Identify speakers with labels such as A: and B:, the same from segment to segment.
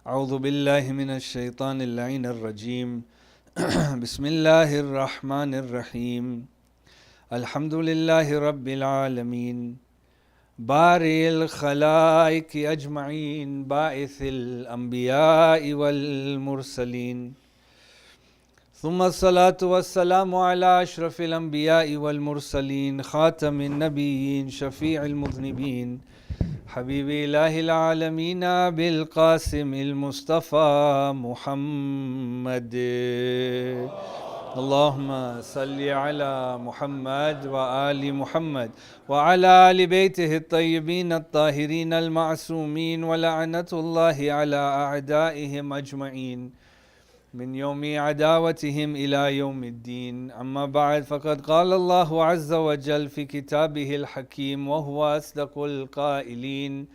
A: أعوذ بالله من الشيطان اللعين الرجيم بسم الله الرحمن الرحيم الحمد لله رب العالمين بارئ الخلائق أجمعين باعث الأنبياء والمرسلين ثم الصلاة والسلام على أشرف الأنبياء والمرسلين خاتم النبيين شفيع المذنبين حبيب إله العالمين بالقاسم المصطفى محمد اللهم صل على محمد وآل محمد وعلى آل بيته الطيبين الطاهرين المعصومين ولعنة الله على أعدائهم أجمعين من يوم عداوتهم إلى يوم الدين. أما بعد، فقد قال الله عز وجل في كتابه الحكيم وهو أصدق القائلين: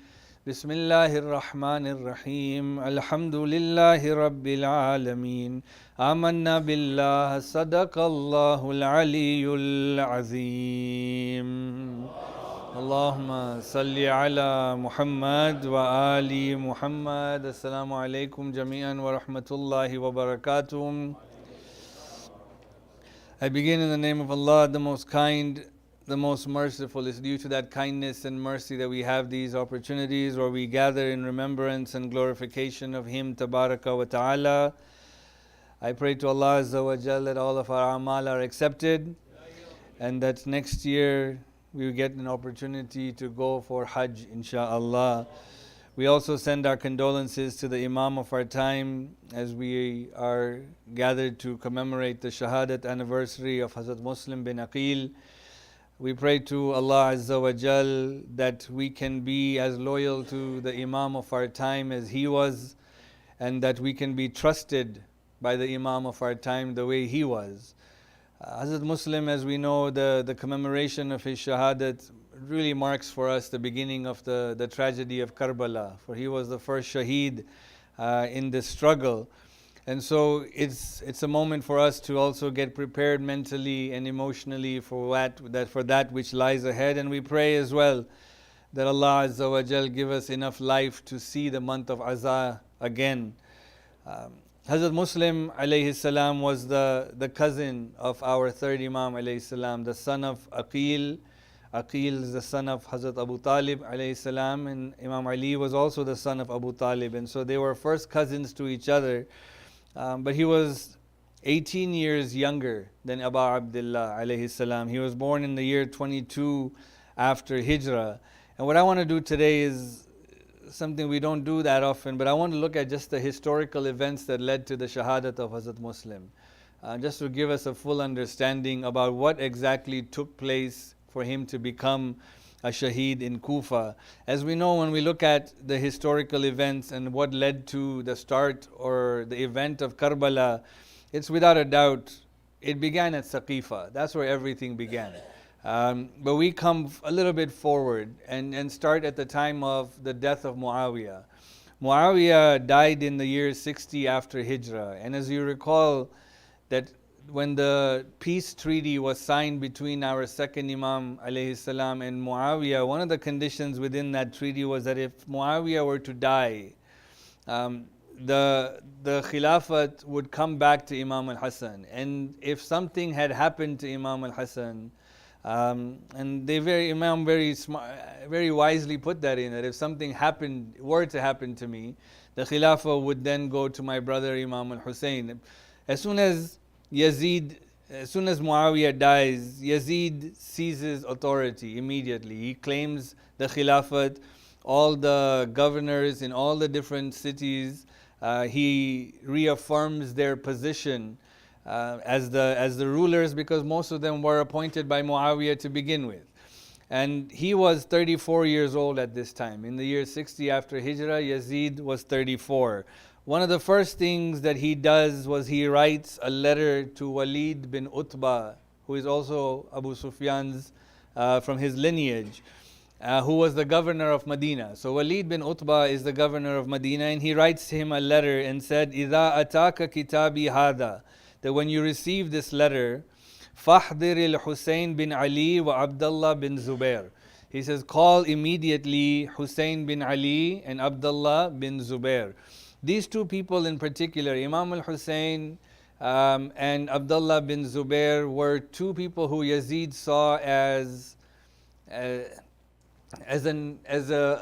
A: بسم الله الرحمن الرحيم الحمد لله رب العالمين آمنا بالله صدق الله العلي العظيم. اللهم صل على محمد وآل محمد. Assalamu alaikum jami'an wa rahmatullahi wa barakatuh. I begin in the name of Allah, the most kind, the most merciful. It's due to that kindness and mercy that we have these opportunities where we gather in remembrance and glorification of Him Tabaraka wa Ta'ala. I pray to Allah Azza wa Jal that all of our amal are accepted and that next year we will get an opportunity to go for Hajj, insha'Allah. We also send our condolences to the Imam of our time as we are gathered to commemorate the shahadat anniversary of Hazrat Muslim bin Aqil. We pray to Allah Azza wa Jal that we can be as loyal to the Imam of our time as he was, and that we can be trusted by the Imam of our time the way he was. Hazrat Muslim, as we know, the commemoration of his shahadat really marks for us the beginning of the tragedy of Karbala, for he was the first shaheed in this struggle. And so it's a moment for us to also get prepared mentally and emotionally for that which lies ahead. And we pray as well that Allah Azza wa Jal give us enough life to see the month of Azah again. Hazrat Muslim alayhi salam was the cousin of our third Imam alayhi salam, the son of Aqil. Aqil is the son of Hazrat Abu Talib alayhi salam, and Imam Ali was also the son of Abu Talib, and so they were first cousins to each other. But he was 18 years younger than Abu Abdullah alayhi salam. He was born in the year 22 after Hijrah. And what I want to do today is something we don't do that often, but I want to look at just the historical events that led to the shahadat of Hazrat Muslim, just to give us a full understanding about what exactly took place for him to become a shaheed in Kufa. As we know, when we look at the historical events and what led to the start or the event of Karbala, it's without a doubt, it began at Saqifa. That's where everything began. But we come a little bit forward and start at the time of the death of Muawiyah. Muawiyah died in the year 60 after Hijrah. And as you recall, that when the peace treaty was signed between our second Imam alayhi salam and Muawiyah, one of the conditions within that treaty was that if Muawiyah were to die, the Khilafat would come back to Imam al-Hasan. And if something had happened to Imam al-Hasan, and Imam very wisely put that in, that if something were to happen to me, the Khilafah would then go to my brother Imam al-Hussein. As soon as Muawiyah dies, Yazid seizes authority immediately. He claims the Khilafat, all the governors in all the different cities, he reaffirms their position as the rulers, because most of them were appointed by Muawiyah to begin with. And he was 34 years old at this time. In the year 60 after Hijrah, Yazid was 34. One of the first things that he does was he writes a letter to Walid bin Utbah, who is also Abu Sufyan's from his lineage, who was the governor of Medina. So Walid bin Utbah is the governor of Medina, and he writes him a letter and said, إِذَا أَتَاكَ كِتَابِي هَذَا, that when you receive this letter, فَحْضِرِ الْحُسَيْن bin Ali wa Abdullah bin Zubair. He says, call immediately Hussein bin Ali and Abdullah bin Zubair. These two people in particular, Imam al-Hussein and Abdullah bin Zubair, were two people who Yazid saw as a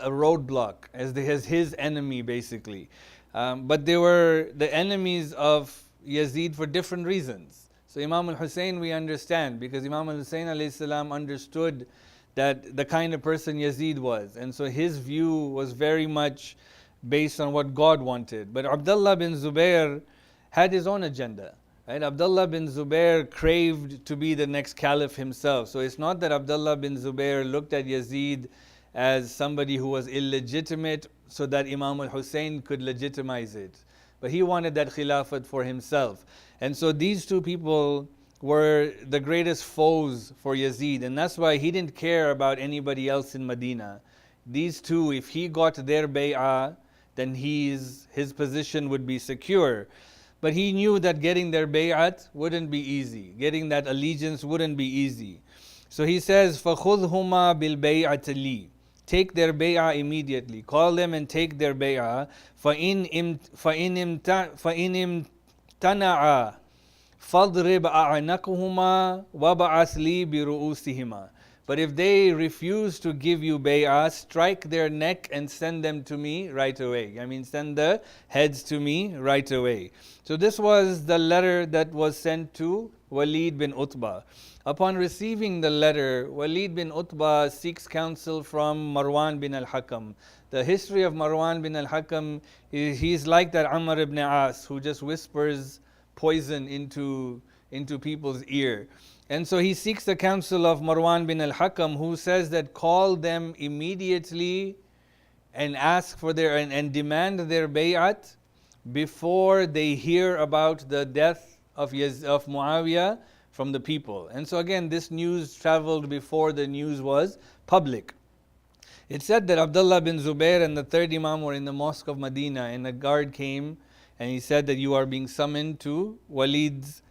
A: roadblock, as his enemy basically. But they were the enemies of Yazid for different reasons. So Imam al-Hussein we understand, because Imam al-Hussein alayhi salam understood that the kind of person Yazid was, and so his view was very much based on what God wanted. But Abdullah bin Zubair had his own agenda. Right? Abdullah bin Zubair craved to be the next caliph himself. So it's not that Abdullah bin Zubair looked at Yazid as somebody who was illegitimate so that Imam al-Hussein could legitimize it. But he wanted that khilafat for himself. And so these two people were the greatest foes for Yazid, and that's why he didn't care about anybody else in Medina. These two, if he got their bay'ah, then his position would be secure. But he knew that getting their bay'at wouldn't be easy. Getting that allegiance wouldn't be easy. So he says, فَخُذْهُمَا بِالْبَيْعَةِ لِي. Take their bay'ah immediately. Call them and take their bay'ah. فَإِنِ امْتَنَعَا فَاضْرِبْ أَعْنَقُهُمَا وَبَعَثْ لِي بِرُؤُوسِهِمَا. But if they refuse to give you bay'ah, strike their neck and send them to me right away. Send the heads to me right away. So this was the letter that was sent to Walid bin Utbah. Upon receiving the letter, Walid bin Utbah seeks counsel from Marwan bin al-Hakam. The history of Marwan bin al-Hakam is he's like that Amr ibn As who just whispers poison into people's ear. And so he seeks the counsel of Marwan bin al-Hakam, who says that call them immediately and ask for and demand their bay'at before they hear about the death of Muawiyah from the people. And so again, this news traveled before the news was public. It said that Abdullah bin Zubair and the third Imam were in the mosque of Medina, and a guard came and he said that you are being summoned to Walid's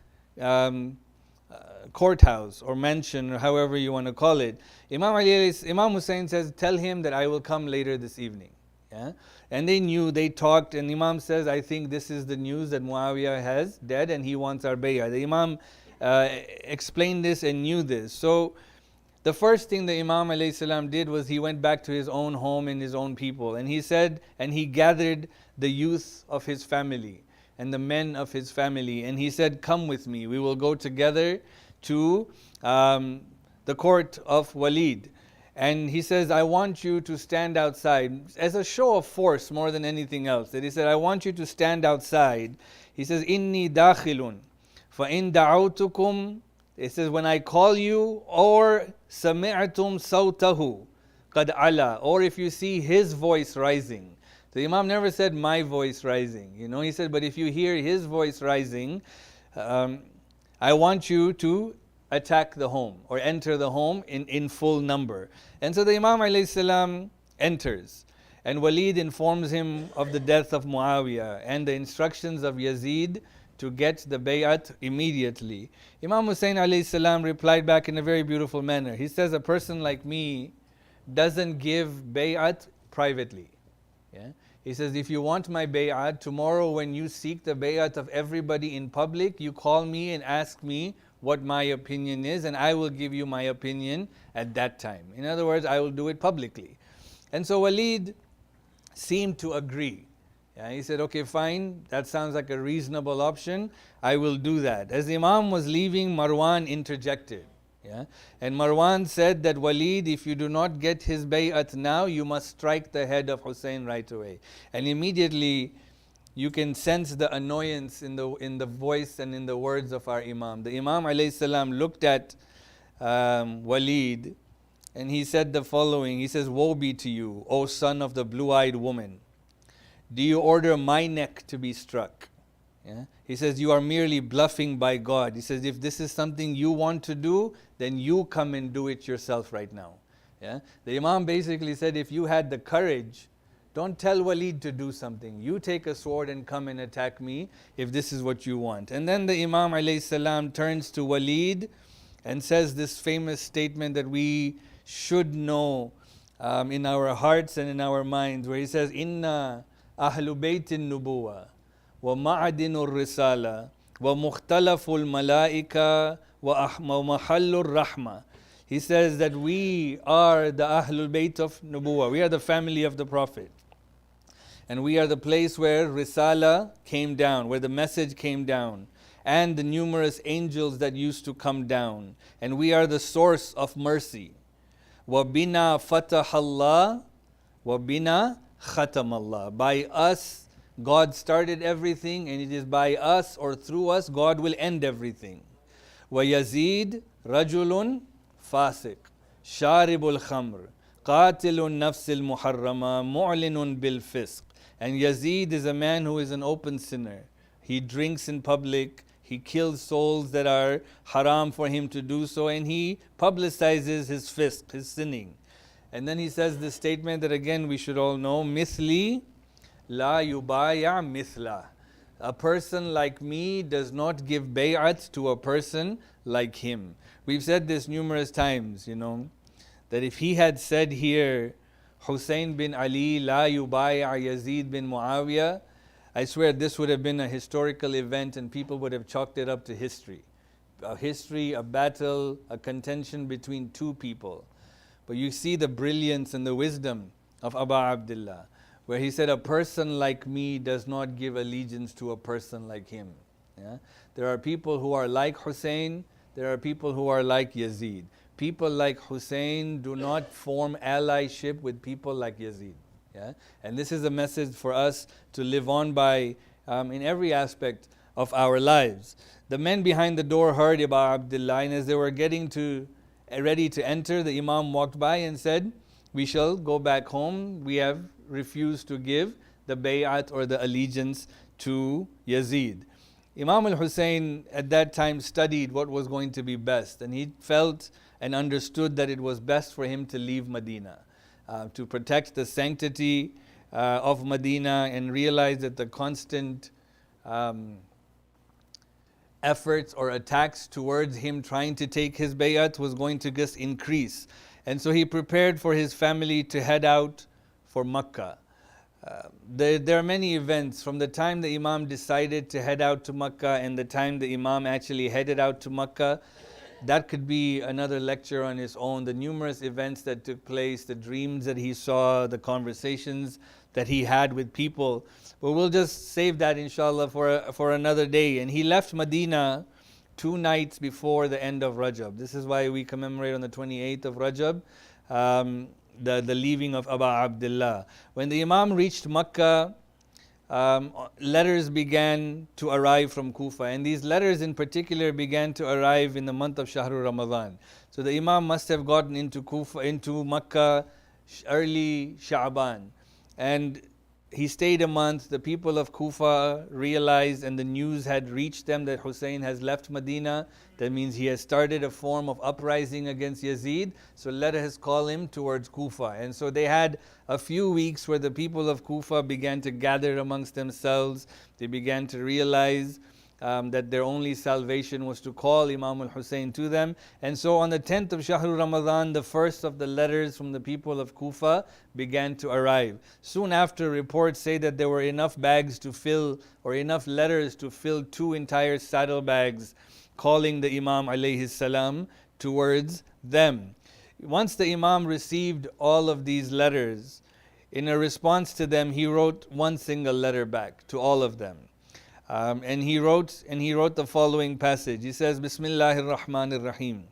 A: courthouse or mansion, or however you want to call it. Imam Hussein says, tell him that I will come later this evening. Yeah? And they talked, and Imam says, I think this is the news that Muawiyah has dead and he wants our bay'ah. The Imam explained this and knew this. So the first thing the Imam alayhi salam did was he went back to his own home and his own people, and he said, and he gathered the youth of his family and the men of his family, and he said, come with me, we will go together to the court of Walid. And he says, I want you to stand outside as a show of force more than anything else. That he said, I want you to stand outside. He says, Inni dakhilun fa in da'awtukum. It says, when I call you, or sami'tum sawtahu qad ala, or if you see his voice rising. The Imam never said my voice rising. He said, but if you hear his voice rising, I want you to attack the home or enter the home in full number. And so the Imam alayhi salam enters, and Walid informs him of the death of Muawiyah and the instructions of Yazid to get the bay'at immediately. Imam Hussein alayhi salam replied back in a very beautiful manner. He says, a person like me doesn't give bay'at privately. Yeah? He says, if you want my bay'at, tomorrow when you seek the bay'at of everybody in public, you call me and ask me what my opinion is, and I will give you my opinion at that time. In other words, I will do it publicly. And so Walid seemed to agree. Yeah, he said, okay, fine, that sounds like a reasonable option, I will do that. As the Imam was leaving, Marwan interjected. Yeah? And Marwan said that, Walid, if you do not get his bay'at now, you must strike the head of Hussein right away. And immediately you can sense the annoyance in the voice and in the words of our Imam. The Imam alayhi salam looked at Walid and he said the following. He says, woe be to you, O son of the blue-eyed woman. Do you order my neck to be struck? Yeah? He says, you are merely bluffing by God. He says, if this is something you want to do, then you come and do it yourself right now. Yeah? The Imam basically said, if you had the courage, don't tell Walid to do something. You take a sword and come and attack me if this is what you want. And then the Imam alayhi salam turns to Walid and says this famous statement that we should know in our hearts and in our minds, where he says, Inna أهل بيت النبوة ومعدن الرسالة ومختلف الملائكة ومحل الرحمة. He says that we are the Ahlul Bayt of Nubuwa. We are the family of the Prophet. And we are the place where Risala came down, where the message came down, and the numerous angels that used to come down. And we are the source of mercy. وَبِنَا فَتَحَ اللَّهُ وَبِنَا خَتَمَ اللَّهُ. By us, God started everything, and it is by us or through us, God will end everything. وَيَزِيد رَجُلٌ فَاسِقٌ شَارِبُ الْخَمْرِ قَاتِلُ النَّفْسِ الْمُحَرَّمَةِ مُعْلِنٌ بِالْفِسْقِ. And Yazid is a man who is an open sinner. He drinks in public, he kills souls that are haram for him to do so, and he publicizes his fisq, his sinning. And then he says this statement that again we should all know, Mithli la yubaya mithla. A person like me does not give bay'at to a person like him. We've said this numerous times, that if he had said here, Hussein bin Ali la yubaya Yazid bin Muawiyah, I swear this would have been a historical event and people would have chalked it up to history. A history, a battle, a contention between two people. But you see the brilliance and the wisdom of Aba Abdullah, where he said, a person like me does not give allegiance to a person like him. Yeah? There are people who are like Hussein, there are people who are like Yazid. People like Hussein do not form allyship with people like Yazid. Yeah? And this is a message for us to live on by in every aspect of our lives. The men behind the door heard Aba Abdullah, and as they were getting ready to enter, the Imam walked by and said, we shall go back home. We have refused to give the bay'at or the allegiance to Yazid. Imam al-Hussein at that time studied what was going to be best, and he felt and understood that it was best for him to leave Medina, to protect the sanctity of Medina, and realize that the constant efforts or attacks towards him trying to take his bay'at was going to just increase. And so he prepared for his family to head out for Makkah. There are many events from the time the Imam decided to head out to Makkah and the time the Imam actually headed out to Makkah. That could be another lecture on its own. The numerous events that took place, the dreams that he saw, the conversations that he had with people. But we'll just save that inshallah for another day. And he left Medina 2 nights before the end of Rajab. This is why we commemorate on the 28th of Rajab the leaving of Aba Abdullah. When the Imam reached Makkah, letters began to arrive from Kufa, and these letters in particular began to arrive in the month of Shahrul Ramadan. So the Imam must have gotten into Makkah early Sha'ban, and he stayed a month. The people of Kufa realized, and the news had reached them that Hussein has left Medina. That means he has started a form of uprising against Yazid. So let us call him towards Kufa. And so they had a few weeks where the people of Kufa began to gather amongst themselves. They began to realize that their only salvation was to call Imam al-Hussein to them. And so on the 10th of Shahrul Ramadan, the first of the letters from the people of Kufa began to arrive. Soon after, reports say that there were enough bags to fill, or enough letters to fill 2 entire saddlebags, calling the Imam alayhi salam towards them. Once the Imam received all of these letters, in a response to them, he wrote one single letter back to all of them. And he wrote the following passage. He says, Bismillahir Rahmanir Rahim.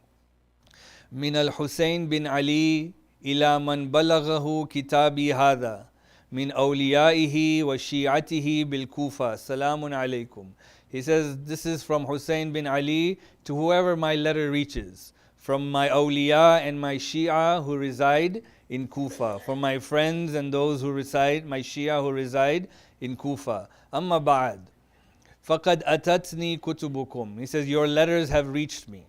A: Min al-Husayn bin Ali ila man balaghahu kitabi hadha min awliyaihi wa shi'atihi bil Kufa. Salamun alaykum. He says, this is from Hussein bin Ali to whoever my letter reaches, from my awliya and my Shia who reside in Kufa, from my friends and those who reside, my Shia who reside in Kufa. Amma ba'ad. فَقَدْ أَتَتْنِي كُتُبُكُمْ. He says, your letters have reached me.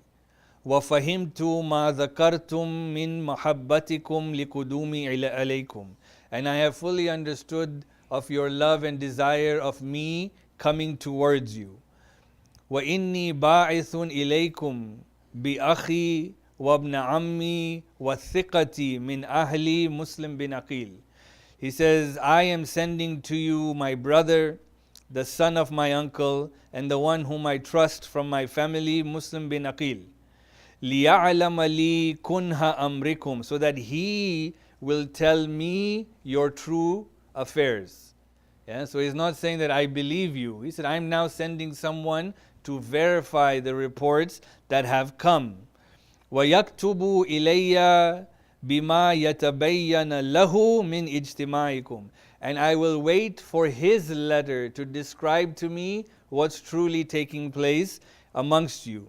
A: وَفَهِمْتُ مَا ذَكَرْتُم مِّن مَحَبَّتِكُمْ لِقُدُومِ عَلَيْكُمْ. And I have fully understood of your love and desire of me coming towards you. وَإِنِّي بَاعِثٌ إِلَيْكُمْ بِأَخِي وَابْنَ عَمِّي وَالثِّقَةِ مِنْ أَهْلِ Muslim bin Aqil. He says, I am sending to you my brother, the son of my uncle, and the one whom I trust from my family, Muslim bin Aqil. لِيَعْلَمَ لِي كُنْهَ أَمْرِكُمْ, so that he will tell me your true affairs. Yeah, so he's not saying that I believe you. He said, I'm now sending someone to verify the reports that have come. وَيَكْتُبُ إِلَيَّ بِمَا يَتَبَيَّنَ لَهُ مِنْ إِجْتِمَاعِكُمْ, and I will wait for his letter to describe to me what's truly taking place amongst you.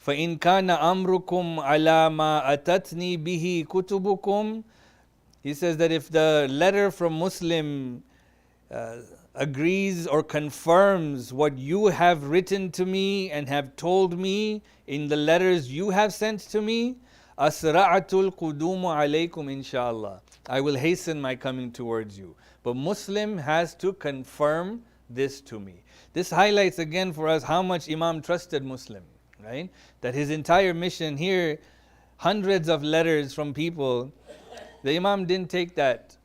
A: فَإِنْ كَانَ أَمْرُكُمْ عَلَى مَا أَتَتْنِي بِهِ كُتُبُكُمْ, he says that if the letter from Muslim agrees or confirms what you have written to me and have told me in the letters you have sent to me, أَسْرَعَتُ الْقُدُومُ عَلَيْكُمْ إِنشَاءَ, I will hasten my coming towards you. But Muslim has to confirm this to me. This highlights again for us how much Imam trusted Muslim, right? That his entire mission here, hundreds of letters from people, the Imam didn't take that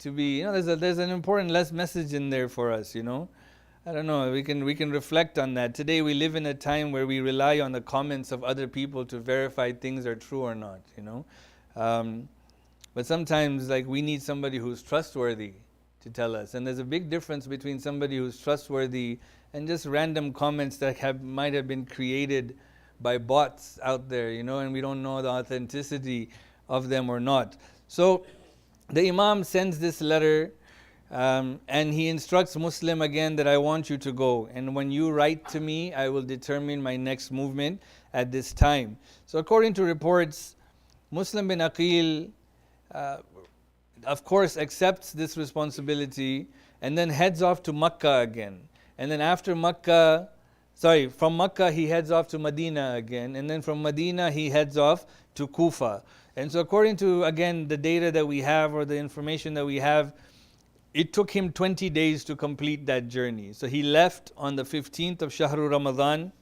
A: to be, there's an important message in there for us, I don't know, we can reflect on that. Today we live in a time where we rely on the comments of other people to verify things are true or not, But sometimes we need somebody who's trustworthy to tell us. And there's a big difference between somebody who's trustworthy and just random comments that might have been created by bots out there, and we don't know the authenticity of them or not. So the Imam sends this letter and he instructs Muslim again that I want you to go. And when you write to me, I will determine my next movement at this time. So according to reports, Muslim bin Aqil, of course, accepts this responsibility and then heads off to Makkah again. And then after from Makkah he heads off to Medina again. And then from Medina he heads off to Kufa. And so according to, again, the data that we have or the information that we have, it took him 20 days to complete that journey. So he left on the 15th of Shahru Ramadan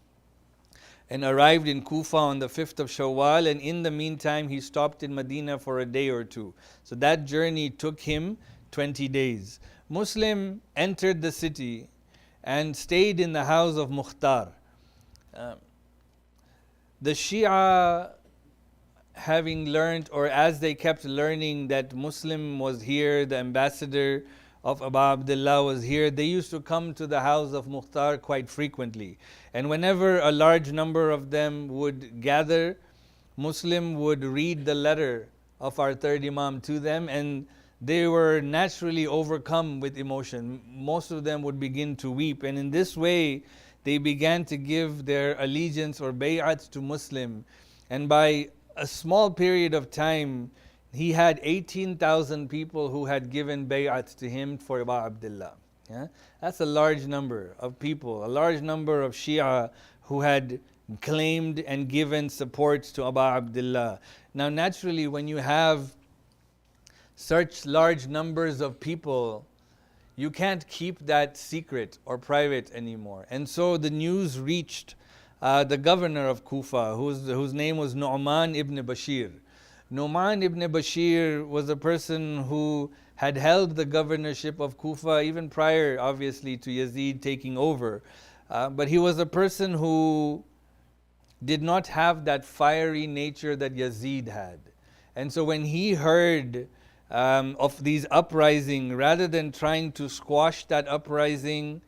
A: and arrived in Kufa on the 5th of Shawwal, and in the meantime he stopped in Medina for a day or two. So that journey took him 20 days. Muslim entered the city and stayed in the house of Mukhtar. The Shia, having learned, or as they kept learning that Muslim was here, the ambassador of Abu Abdullah was here, they used to come to the house of Mukhtar quite frequently. And whenever a large number of them would gather, Muslim would read the letter of our third Imam to them, and they were naturally overcome with emotion. Most of them would begin to weep, and in this way they began to give their allegiance or bay'at to Muslim. And by a small period of time, he had 18,000 people who had given bay'at to him for Abu Abdullah. Yeah? That's a large number of people, a large number of Shia who had claimed and given support to Abu Abdullah. Now naturally, when you have such large numbers of people, you can't keep that secret or private anymore. And so the news reached the governor of Kufa, whose name was Nu'man ibn Bashir. Nu'man ibn Bashir was a person who had held the governorship of Kufa even prior, obviously, to Yazid taking over. But he was a person who did not have that fiery nature that Yazid had. And so when he heard of these uprising, rather than trying to squash that uprising,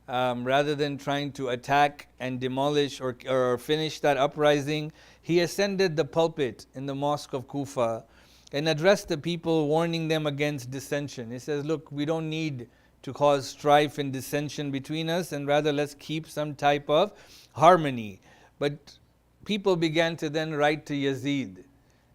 A: rather than trying to attack and demolish or finish that uprising, he ascended the pulpit in the mosque of Kufa and addressed the people, warning them against dissension. He says, look, we don't need to cause strife and dissension between us, and rather let's keep some type of harmony. But people began to then write to Yazid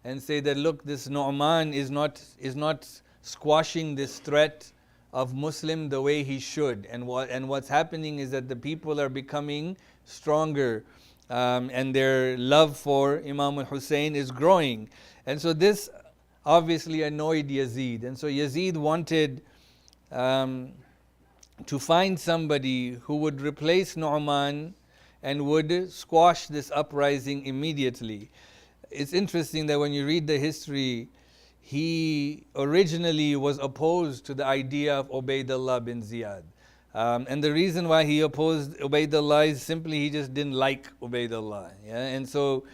A: and say that, look, this Nu'man is not squashing this threat of Muslim the way he should. And what's happening is that the people are becoming stronger, and their love for Imam al-Hussein is growing. And so this obviously annoyed Yazid. And so Yazid wanted to find somebody who would replace Nu'man and would squash this uprising immediately. It's interesting that when you read the history, he originally was opposed to the idea of Ubaydullah bin Ziyad. And the reason why he opposed Ubaydullah is simply he just didn't like Ubaydullah. Yeah? And so,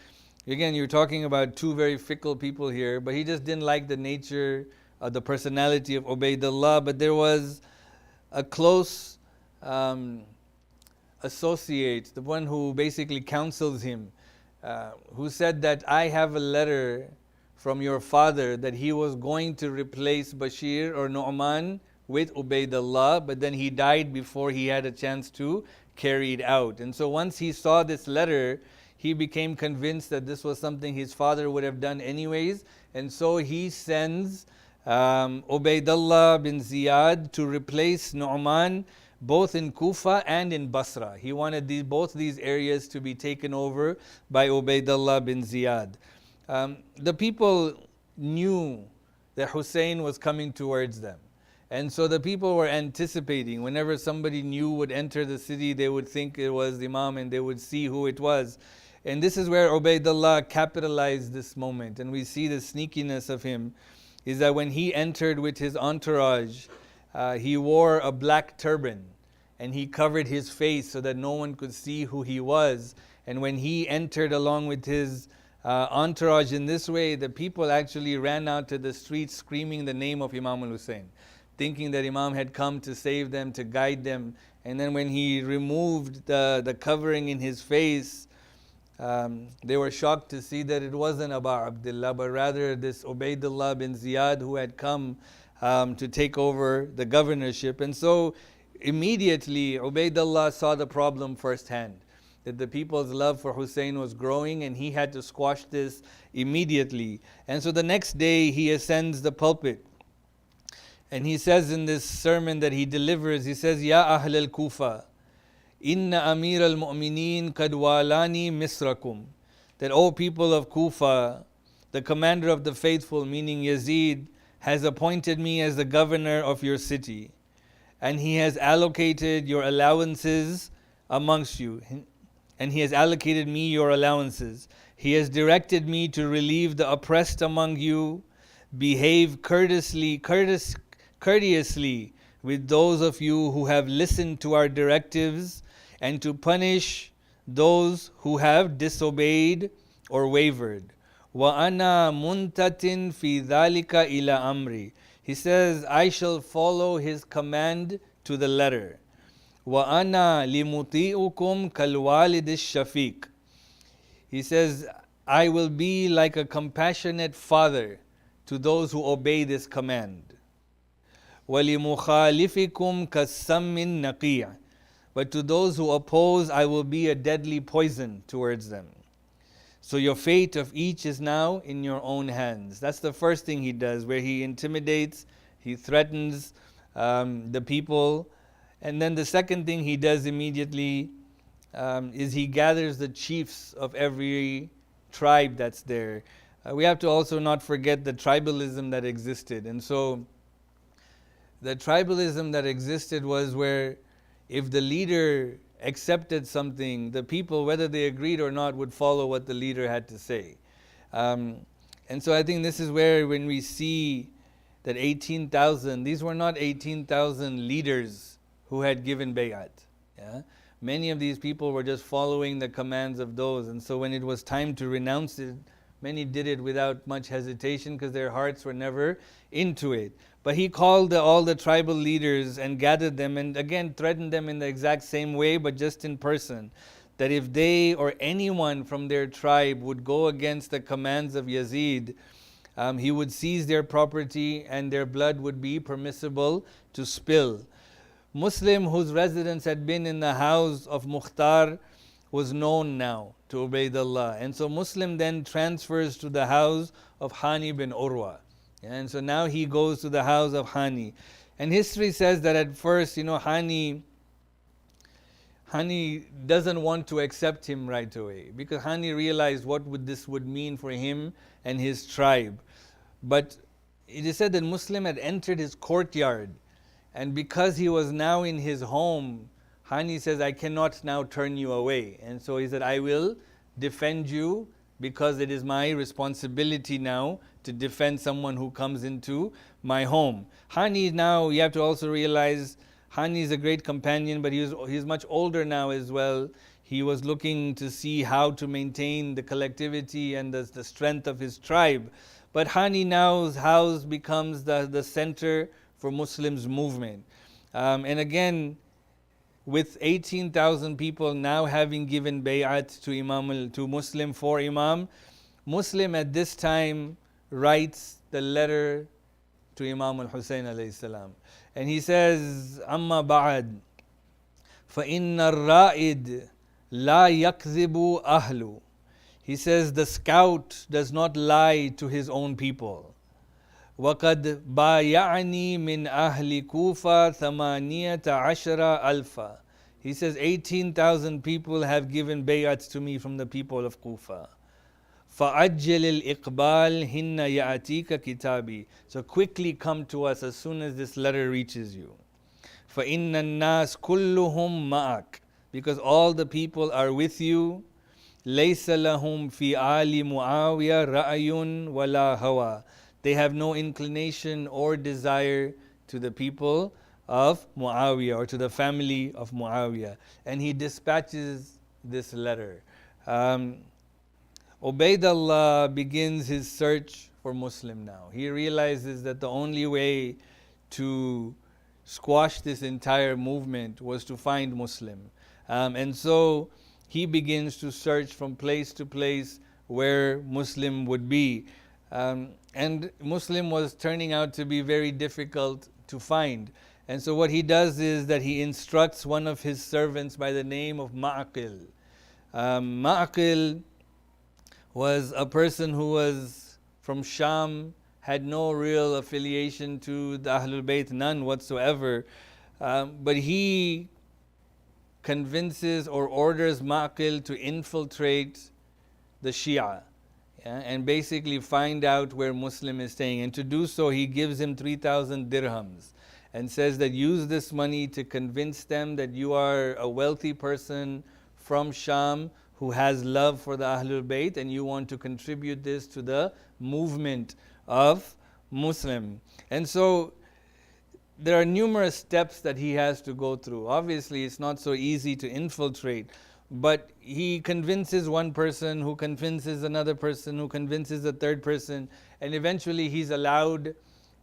A: again, you're talking about two very fickle people here, but he just didn't like the nature, the personality of Ubaydullah. But there was a close associate, the one who basically counsels him, who said that I have a letter from your father that he was going to replace Bashir or Nu'man with Ubaydullah, but then he died before he had a chance to carry it out. And so once he saw this letter, he became convinced that this was something his father would have done anyways. And so he sends Ubaydullah bin Ziyad to replace Nu'man both in Kufa and in Basra. He wanted both these areas to be taken over by Ubaydullah bin Ziyad. The people knew that Hussein was coming towards them. And so the people were anticipating. Whenever somebody new would enter the city, they would think it was the Imam and they would see who it was. And this is where Ubaydullah capitalized this moment. And we see the sneakiness of him, is that when he entered with his entourage, he wore a black turban and he covered his face so that no one could see who he was. And when he entered along with his entourage in this way, the people actually ran out to the streets screaming the name of Imam al-Hussein, thinking that Imam had come to save them, to guide them. And then when he removed the covering in his face, they were shocked to see that it wasn't Abu Abdullah, but rather this Ubaydullah bin Ziyad who had come to take over the governorship. And so immediately Ubaydullah saw the problem firsthand, that the people's love for Hussein was growing and he had to squash this immediately. And so the next day he ascends the pulpit. And he says in this sermon that he delivers, he says, Ya Ahl al-Kufa, Inna Amir al-Mu'mineen kad walani misrakum. That, O people of Kufa, the commander of the faithful, meaning Yazid, has appointed me as the governor of your city. And he has allocated your allowances amongst you. And he has allocated me your allowances. He has directed me to relieve the oppressed among you, behave courteously with those of you who have listened to our directives, and to punish those who have disobeyed or wavered. وَأَنَا مُنْتَتٍ فِي ذَلِكَ إِلَى أَمْرِي. He says, I shall follow his command to the letter. وَأَنَا لِمُطِيئُكُمْ كَالْوَالِدِ الشَّفِيقِ. He says, I will be like a compassionate father to those who obey this command. وَلِمُخَالِفِكُمْ كَالسَّمِّ النَّقِيعِ. But to those who oppose, I will be a deadly poison towards them. So your fate of each is now in your own hands. That's the first thing he does, where he intimidates, he threatens the people. And then the second thing he does immediately is he gathers the chiefs of every tribe that's there. We have to also not forget the tribalism that existed. And so the tribalism that existed was where if the leader accepted something, the people, whether they agreed or not, would follow what the leader had to say. And so I think this is where when we see that 18,000, these were not 18,000 leaders who had given bay'at. Yeah? Many of these people were just following the commands of those. And so when it was time to renounce it, many did it without much hesitation because their hearts were never into it. But he called all the tribal leaders and gathered them and again threatened them in the exact same way, but just in person, that if they or anyone from their tribe would go against the commands of Yazid, he would seize their property and their blood would be permissible to spill. Muslim, whose residence had been in the house of Mukhtar, was known now to Ubaydullah. And so Muslim then transfers to the house of Hani bin Urwa. And so now he goes to the house of Hani. And history says that at first, Hani doesn't want to accept him right away, because Hani realized what this would mean for him and his tribe. But it is said that Muslim had entered his courtyard, and because he was now in his home, Hani says, I cannot now turn you away. And so he said, I will defend you because it is my responsibility now to defend someone who comes into my home. Hani now, you have to also realize, Hani is a great companion, but he's much older now as well. He was looking to see how to maintain the collectivity and the strength of his tribe. But Hani now's house becomes the center for Muslims movement. And again, with 18,000 people now having given bay'at to Muslim for Imam, Muslim at this time writes the letter to Imam al-Hussein alayhi salam. And he says, Amma ba'ad, فَإِنَّ الرَّائِدِ لَا يَكْذِبُ أَهْلُ. He says, the scout does not lie to his own people. وَقَدْ بَايَعْنِي مِنْ أَهْلِ كُوفَةَ ثَمَانِيَةَ عَشَرَ أَلْفًا. He says, 18,000 people have given bay'at to me from the people of Kufa. فَأَجِّلِ الْإِقْبَالِ هِنَّ يَأْتِيكَ كِتَابِي. So quickly come to us as soon as this letter reaches you. فَإِنَّ النَّاسِ كُلُّهُمْ مَعَكَ. Because all the people are with you. لَيْسَ لَهُمْ فِي آلِ مُعَاوِيَةَ رَأْيٌ وَلَا هَوَى. They have no inclination or desire to the people of Muawiyah or to the family of Muawiyah. And he dispatches this letter. Ubaidullah begins his search for Muslim now. He realizes that the only way to squash this entire movement was to find Muslim. And so he begins to search from place to place where Muslim would be. And Muslim was turning out to be very difficult to find. And so what he does is that he instructs one of his servants by the name of Aqil. Aqil was a person who was from Sham, had no real affiliation to the Ahlul Bayt, none whatsoever. But he convinces or orders Aqil to infiltrate the Shia, and basically find out where Muslim is staying. And to do so, he gives him 3,000 dirhams and says that use this money to convince them that you are a wealthy person from Sham who has love for the Ahlul Bayt, and you want to contribute this to the movement of Muslim. And so there are numerous steps that he has to go through. Obviously, it's not so easy to infiltrate, but he convinces one person who convinces another person who convinces a third person, and eventually he's allowed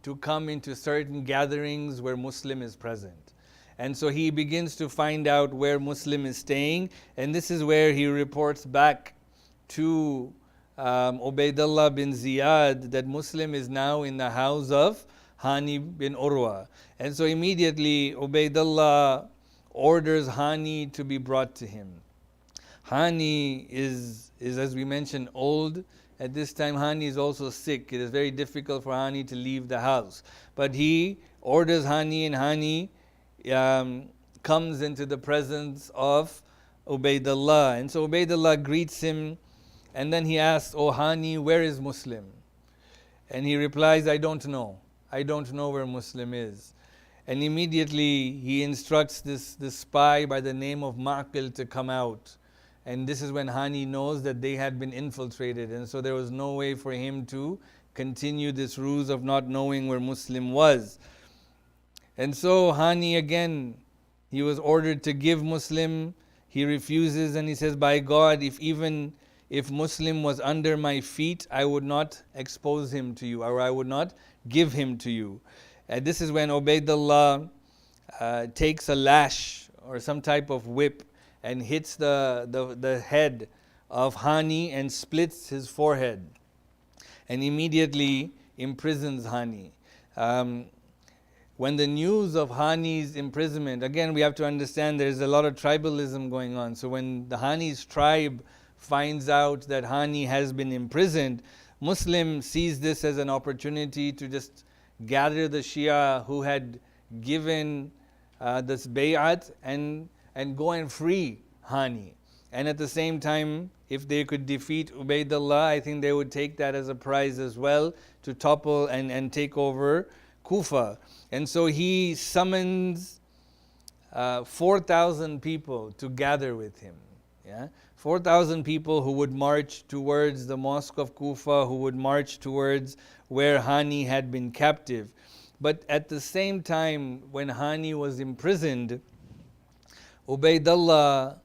A: to come into certain gatherings where Muslim is present. And so he begins to find out where Muslim is staying, and this is where he reports back to Ubaidullah bin Ziyad that Muslim is now in the house of Hani bin Urwa. And so immediately Ubaidullah orders Hani to be brought to him. Hani is as we mentioned, old. At this time, Hani is also sick. It is very difficult for Hani to leave the house. But he orders Hani, and Hani comes into the presence of Ubaidullah. And so Ubaidullah greets him, and then he asks, "Oh Hani, where is Muslim?" And he replies, "I don't know. I don't know where Muslim is." And immediately he instructs this spy by the name of Aqil to come out. And this is when Hani knows that they had been infiltrated, and so there was no way for him to continue this ruse of not knowing where Muslim was. And so Hani again, he was ordered to give Muslim. He refuses, and he says, "By God, if Muslim was under my feet, I would not expose him to you, or I would not give him to you." And this is when Ubaidullah takes a lash or some type of whip and hits the head of Hani and splits his forehead, and immediately imprisons Hani. When the news of Hani's imprisonment, again we have to understand there's a lot of tribalism going on. So when the Hani's tribe finds out that Hani has been imprisoned, Muslim sees this as an opportunity to just gather the Shia who had given this bay'at and go and free Hani. And at the same time, if they could defeat Ubaidullah, I think they would take that as a prize as well, to topple and take over Kufa. And so he summons 4,000 people to gather with him. Yeah? 4,000 people who would march towards the mosque of Kufa, who would march towards where Hani had been captive. But at the same time, when Hani was imprisoned, Ubaidullah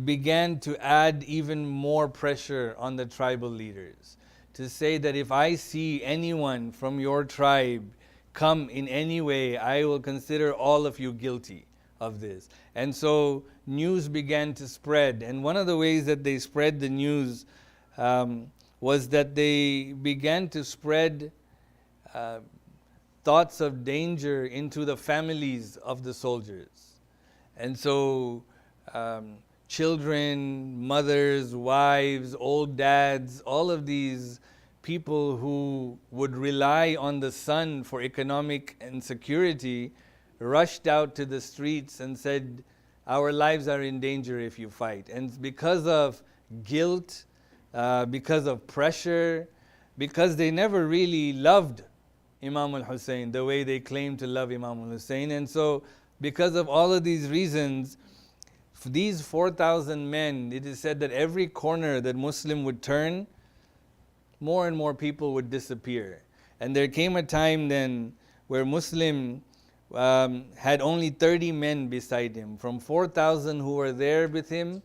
A: began to add even more pressure on the tribal leaders to say that if I see anyone from your tribe come in any way, I will consider all of you guilty of this. And so news began to spread. And one of the ways that they spread the news was that they began to spread thoughts of danger into the families of the soldiers. And so children, mothers, wives, old dads, all of these people who would rely on the sun for economic and security rushed out to the streets and said, our lives are in danger if you fight. And because of guilt, because of pressure, because they never really loved Imam al-Hussein the way they claimed to love Imam al-Hussein. And so because of all of these reasons, these 4,000 men, it is said that every corner that Muslim would turn, more and more people would disappear. And there came a time then where Muslim had only 30 men beside him. From 4,000 who were there with him,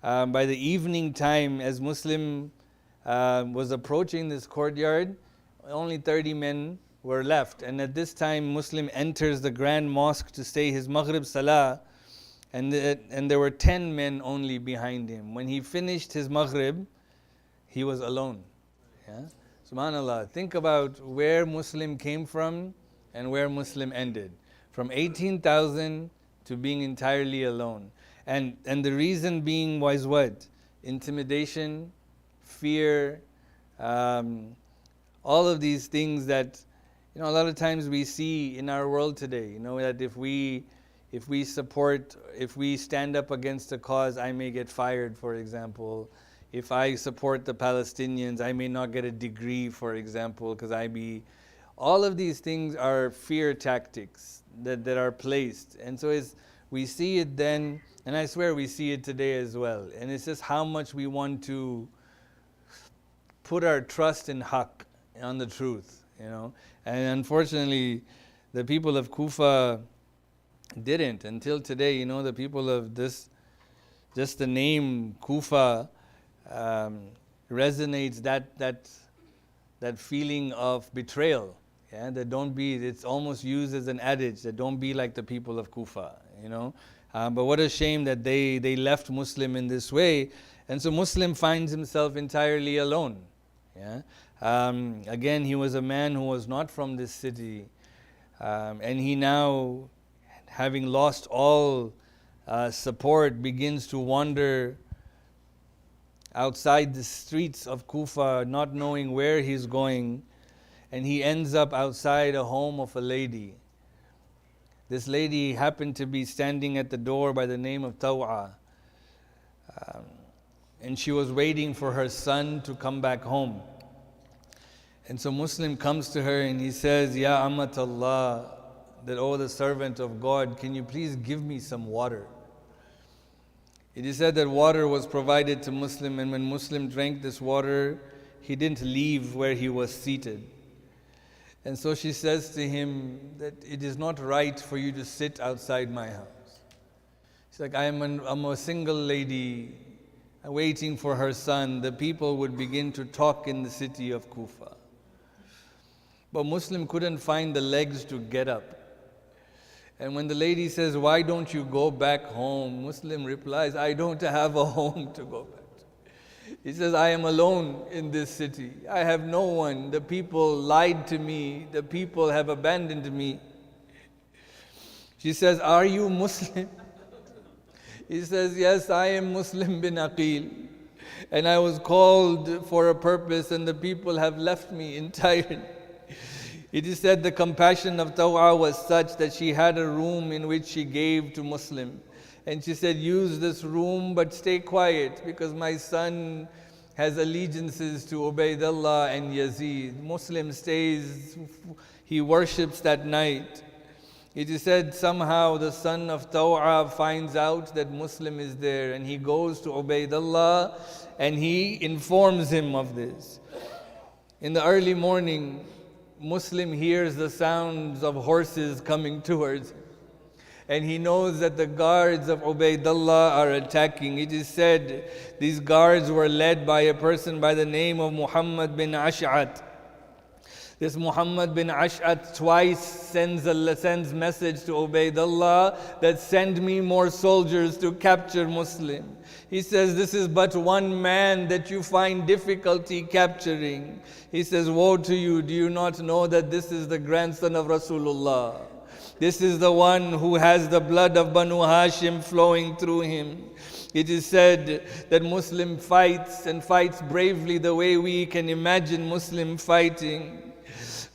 A: by the evening time, as Muslim was approaching this courtyard, only 30 men were left. And at this time, Muslim enters the grand mosque to say his Maghrib Salah, and there were 10 men only behind him. When he finished his Maghrib, he was alone. Yeah? Subhanallah, think about where Muslim came from and where Muslim ended. From 18,000 to being entirely alone. And the reason being was what? Intimidation, fear, all of these things that, a lot of times we see in our world today, that if we support, if we stand up against a cause, I may get fired, for example. If I support the Palestinians, I may not get a degree, for example, because all of these things are fear tactics that are placed. And so we see it then, and I swear we see it today as well. And it's just how much we want to put our trust in haqq, on the truth, And unfortunately, the people of Kufa didn't. Until today, the people of this, just the name Kufa, resonates that feeling of betrayal. Yeah, that it's almost used as an adage that don't be like the people of Kufa. But what a shame that they left Muslim in this way, and so Muslim finds himself entirely alone. Yeah, again, he was a man who was not from this city, and he now, having lost all support, begins to wander outside the streets of Kufa, not knowing where he's going, and he ends up outside a home of a lady. This lady happened to be standing at the door by the name of Taw'a, and she was waiting for her son to come back home. And so Muslim comes to her and he says, Ya Amatallah, that, oh, the servant of God, can you please give me some water? It is said that water was provided to Muslim, and when Muslim drank this water, he didn't leave where he was seated. And so she says to him that it is not right for you to sit outside my house. She's like, I'm a single lady waiting for her son. The people would begin to talk in the city of Kufa. But Muslim couldn't find the legs to get up. And when the lady says, why don't you go back home? Muslim replies, I don't have a home to go back to. He says, I am alone in this city. I have no one. The people lied to me. The people have abandoned me. She says, are you Muslim? He says, yes, I am Muslim bin Aqil. And I was called for a purpose, and the people have left me entirely. It is said the compassion of Taw'a was such that she had a room in which she gave to Muslim. And she said, use this room, but stay quiet, because my son has allegiances to Ubaidullah and Yazid. Muslim stays, he worships that night. It is said somehow the son of Taw'a finds out that Muslim is there, and he goes to Ubaydullah and he informs him of this. In the early morning, Muslim hears the sounds of horses coming towards him, and he knows that the guards of Ubaydullah are attacking. It is said these guards were led by a person by the name of Muhammad bin Ash'at. This Muhammad bin Ash'at twice sends message to Ubaydullah that send me more soldiers to capture Muslim. He says, this is but one man that you find difficulty capturing. He says, woe to you, do you not know that this is the grandson of Rasulullah? This is the one who has the blood of Banu Hashim flowing through him. It is said that Muslim fights and fights bravely the way we can imagine Muslim fighting.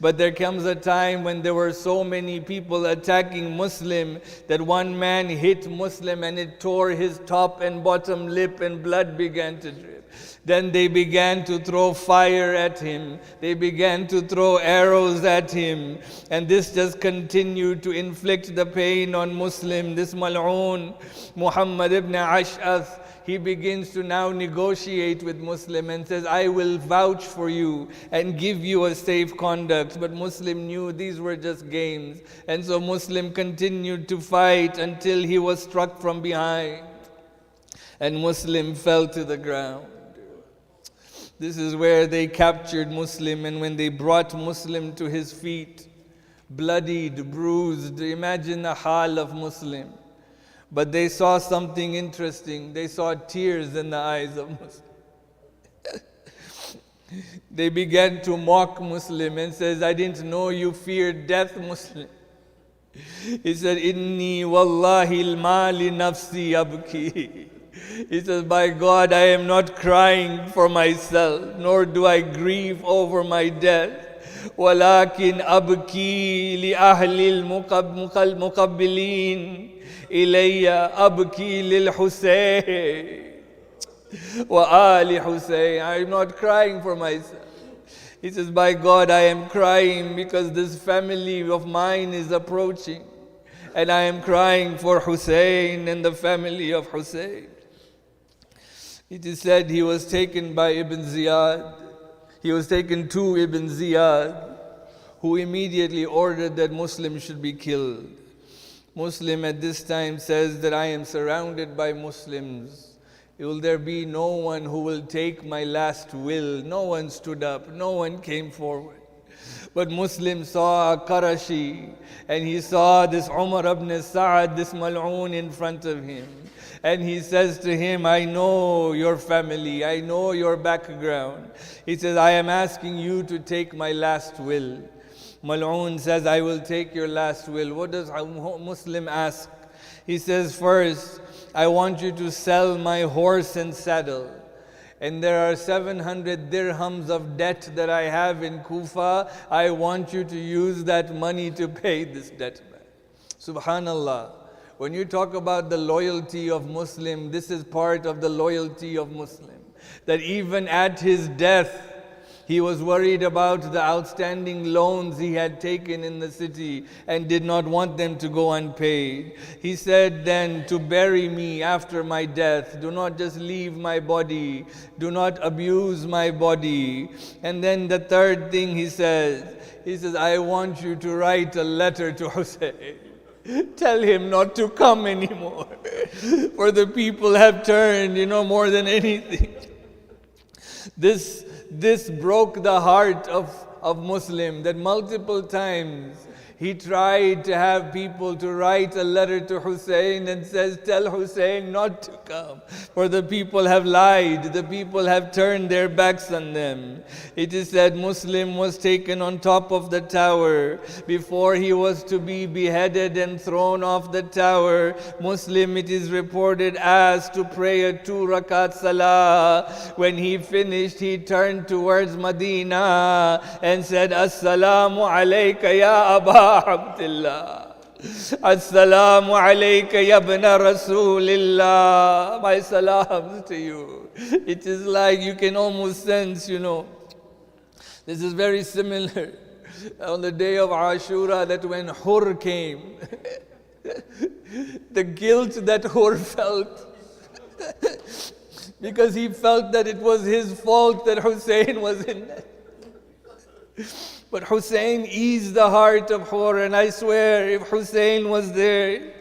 A: But there comes a time when there were so many people attacking Muslim that one man hit Muslim and it tore his top and bottom lip and blood began to drip. Then they began to throw fire at him. They began to throw arrows at him. And this just continued to inflict the pain on Muslim. This mal'oon, Muhammad ibn Ash'ath, he begins to now negotiate with Muslim and says, I will vouch for you and give you a safe conduct. But Muslim knew these were just games. And so Muslim continued to fight until he was struck from behind. And Muslim fell to the ground. This is where they captured Muslim, and when they brought Muslim to his feet, bloodied, bruised, imagine the hal of Muslim. But they saw something interesting. They saw tears in the eyes of Muslim. They began to mock Muslim and says, I didn't know you feared death, Muslim. He said, Inni wallahi al-mali nafsi abki. He says, by God, I am not crying for myself, nor do I grieve over my death. وَلَكِنْ أَبْكِي لِأَهْلِ الْمُقَبِّلِينَ إِلَيَّ أَبْكِي لِلْحُسَيْنِ وَآلِ حُسَيْنِ. I am not crying for myself. He says, by God, I am crying because this family of mine is approaching. And I am crying for Hussein and the family of Hussein. It is said he was taken by Ibn Ziyad. He was taken to Ibn Ziyad, who immediately ordered that Muslims should be killed. Muslim at this time says that I am surrounded by Muslims. Will there be no one who will take my last will? No one stood up. No one came forward. But Muslim saw a Qarashi, and he saw this Umar ibn Sa'ad, this mal'oon in front of him. And he says to him, I know your family, I know your background. He says, I am asking you to take my last will. Mal'oon says, I will take your last will. What does a Muslim ask? He says, first, I want you to sell my horse and saddle. And there are 700 dirhams of debt that I have in Kufa. I want you to use that money to pay this debt back. Subhanallah. When you talk about the loyalty of Muslim, this is part of the loyalty of Muslim. That even at his death, he was worried about the outstanding loans he had taken in the city and did not want them to go unpaid. He said then, to bury me after my death, do not just leave my body, do not abuse my body. And then the third thing he says, I want you to write a letter to Hussein. Tell him not to come anymore. For the people have turned, more than anything. This broke the heart of Muslim, that multiple times he tried to have people to write a letter to Hussein and says, tell Hussein not to come. For the people have lied, the people have turned their backs on them. It is said Muslim was taken on top of the tower. Before he was to be beheaded and thrown off the tower, Muslim, it is reported, asked to pray a 2 rakat salah. When he finished, he turned towards Medina and said, Assalamu alayka ya Aba Abdullah. Assalamu alayka ya ibn Rasulillah. My salams to you. It is like you can almost sense, this is very similar on the day of Ashura, that when Hur came, the guilt that Hur felt, because he felt that it was his fault that Hussein was in that. But Hussein eased the heart of Hur, and I swear if Hussein was there,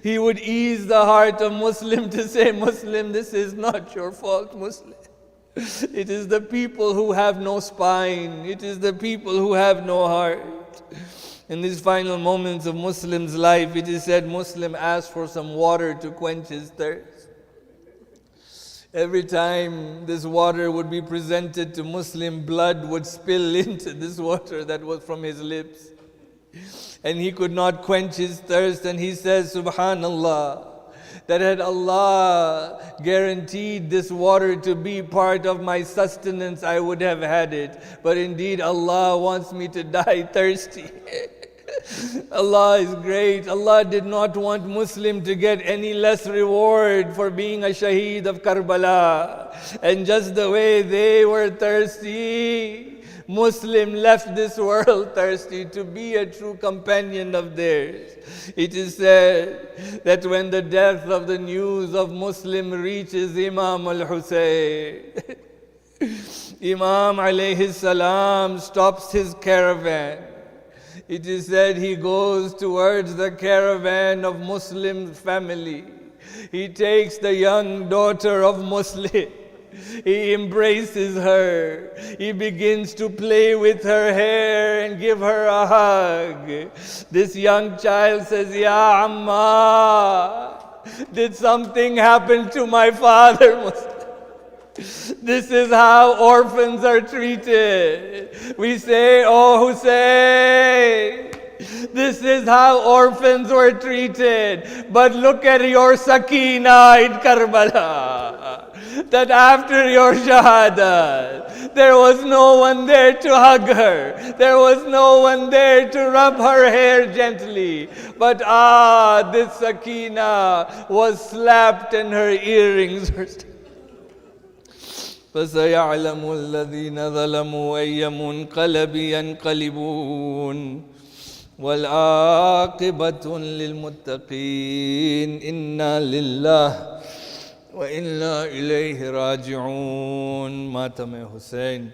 A: he would ease the heart of Muslim to say, Muslim, this is not your fault, Muslim. It is the people who have no spine. It is the people who have no heart. In these final moments of Muslim's life, it is said Muslim asked for some water to quench his thirst. Every time this water would be presented to Muslim, blood would spill into this water that was from his lips. And he could not quench his thirst, and he says, Subhanallah, that had Allah guaranteed this water to be part of my sustenance, I would have had it. But indeed, Allah wants me to die thirsty. Allah is great. Allah did not want Muslim to get any less reward for being a shaheed of Karbala. And just the way they were thirsty, Muslim left this world thirsty to be a true companion of theirs. It is said that when the death of the news of Muslim reaches Imam al-Hussein, Imam alayhi salam stops his caravan. It is said he goes towards the caravan of Muslim family. He takes the young daughter of Muslim. He embraces her. He begins to play with her hair and give her a hug. This young child says, Ya Amma, did something happen to my father, Muslim? This is how orphans are treated. We say, oh Hussein, this is how orphans were treated. But look at your Sakina in Karbala. That after your shahadat, there was no one there to hug her. There was no one there to rub her hair gently. But this Sakina was slapped and her earrings were فَسَيَعْلَمُ الَّذِينَ ظَلَمُوا أَيَّ مُنْقَلَبٍ يَنْقَلِبُونَ وَالْعَاقِبَةُ لِلْمُتَّقِينَ إِنَّا لِلَّهِ وَإِنَّا إِلَيْهِ رَاجِعُونَ. Matam Hussein.